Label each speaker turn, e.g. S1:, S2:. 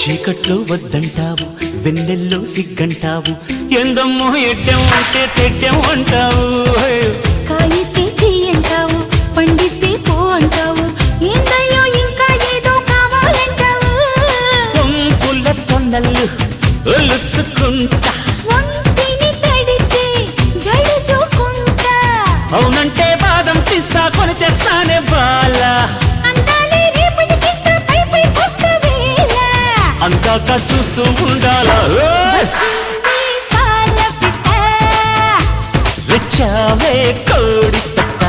S1: చీకట్లో వద్దంటావు, వెన్నెల్లో సిగ్గంటావు, ఎందమ్మో ఎడ్డెం అంటే తెడ్డెం అంటావు.
S2: కాయిస్తే చెయ్యంటావు, పండిస్తే పో అంటావు, ఏందయ్యో ఇంకా ఏదో కావాలంటావు.
S1: పొంపుల తొన్నలు ఒలుచుకుంటా,
S2: ఒంటిని తడితే గడుచుకుంటా,
S1: అవునంటే బాదం పిస్తా కొని తెస్తానే బాలా,
S2: అందాలే రేపటికిస్తా పై పై కొస్తా వేళ,
S1: అందాక చూస్తూ ఉండాలా.
S2: ఈ పాల పిట్ట
S1: వచ్చావే కోడి పెట్ట.